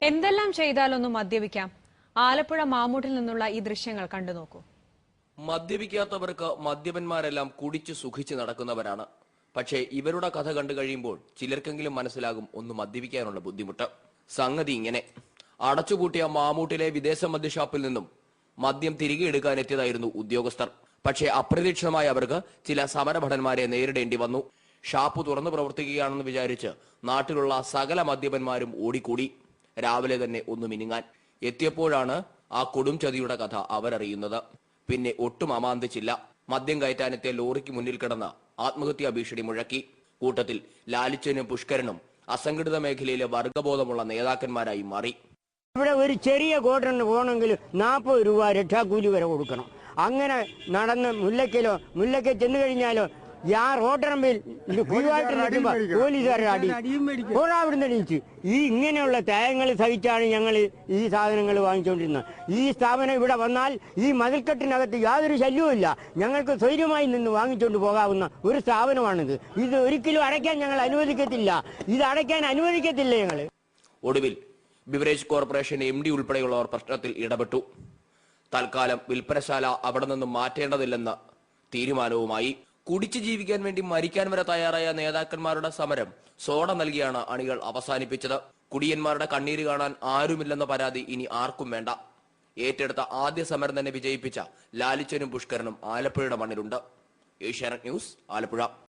എന്തെല്ലാം ചെയ്താലൊന്നും മദ്യപിക്കാം. ആലപ്പുഴ മാമൂട്ടിൽ നിന്നുള്ള ഈ ദൃശ്യങ്ങൾ കണ്ടു നോക്കൂ. മദ്യപിക്കാത്തവർക്ക് മദ്യപന്മാരെല്ലാം കുടിച്ചു സുഖിച്ച് നടക്കുന്നവരാണ്. പക്ഷേ ഇവരുടെ കഥ കണ്ടു കഴിയുമ്പോൾ ചിലർക്കെങ്കിലും മനസ്സിലാകും ഒന്ന് മദ്യപിക്കാനുള്ള ബുദ്ധിമുട്ട്. സംഗതി ഇങ്ങനെ: അടച്ചുപൂട്ടിയ മാമൂട്ടിലെ വിദേശ മദ്യഷാപ്പിൽ നിന്നും മദ്യം തിരികെ എടുക്കാനെത്തിയതായിരുന്നു ഉദ്യോഗസ്ഥർ. പക്ഷേ അപ്രതീക്ഷിതമായി അവർക്ക് ചില സമരഭടന്മാരെ നേരിടേണ്ടി വന്നു. ഷാപ്പ് തുറന്നു പ്രവർത്തിക്കുകയാണെന്ന് വിചാരിച്ച് നാട്ടിലുള്ള സകല മദ്യപന്മാരും ഓടിക്കൂടി. രാവിലെ തന്നെ ഒന്ന് മിനുങ്ങാൻ എത്തിയപ്പോഴാണ് ആ കൊടും ചതിയുടെ കഥ അവരറിയുന്നത്. പിന്നെ ഒട്ടും അമാന്തിച്ചില്ല. മദ്യം കയറ്റാനെത്തിയ ലോറിക്ക് മുന്നിൽ കിടന്ന ആത്മഹത്യാ ഭീഷണി മുഴക്കി. കൂട്ടത്തിൽ ലാലിച്ചനും പുഷ്കരനും അസംഘടിത മേഖലയിലെ വർഗബോധമുള്ള നേതാക്കന്മാരായി മാറി. ഇവിടെ ഒരു ചെറിയ ക്വാർട്ടറിന് പോകണമെങ്കിൽ 40 രൂപ രക്ഷാക്കൂലി വരെ കൊടുക്കണം. അങ്ങനെ നടന്ന് മുല്ലയ്ക്ക് ചെന്ന് കഴിഞ്ഞാലോ റോട്ടറമ്പിൽ പോലീസുകാരുടെ അടി അവിടുന്ന് എണീച്ച് ഇങ്ങനെയുള്ള ത്യാഗങ്ങൾ സഹിച്ചാണ് ഞങ്ങൾ ഈ സാധനങ്ങൾ വാങ്ങിച്ചുകൊണ്ടിരുന്നത്. ഈ സ്ഥാപനം ഇവിടെ വന്നാൽ ഈ മതിൽക്കെട്ടിനകത്ത് യാതൊരു ശല്യവുമില്ല. ഞങ്ങൾക്ക് സ്വൈര്യമായി നിന്ന് വാങ്ങിച്ചുകൊണ്ട് പോകാവുന്ന ഒരു സ്ഥാപനമാണിത്. ഇത് ഒരിക്കലും അടയ്ക്കാൻ ഞങ്ങൾ അനുവദിക്കത്തില്ല. ഇത് അടയ്ക്കാൻ അനുവദിക്കത്തില്ല ഞങ്ങൾ. ഒടുവിൽ ബിവറേജ് കോർപ്പറേഷൻ MD ഉൾപ്പെടെയുള്ളവർ പ്രശ്നത്തിൽ ഇടപെട്ടു. തൽക്കാലം വിൽപ്പനശാല അവിടെ നിന്നും മാറ്റേണ്ടതില്ലെന്ന തീരുമാനവുമായി. കുടിച്ചു ജീവിക്കാൻ വേണ്ടി മരിക്കാൻ വരെ തയ്യാറായ നേതാക്കന്മാരുടെ സമരം സോഡ നൽകിയാണ് അണികൾ അവസാനിപ്പിച്ചത്. കുടിയന്മാരുടെ കണ്ണീര് കാണാൻ ആരുമില്ലെന്ന പരാതി ഇനി ആർക്കും വേണ്ട. ഏറ്റെടുത്ത ആദ്യ സമരം തന്നെ വിജയിപ്പിച്ച ലാലിച്ചനും പുഷ്കരനും ആലപ്പുഴയുടെ മണ്ണിലുണ്ട്. ഏഷ്യാനെറ്റ് ന്യൂസ്, ആലപ്പുഴ.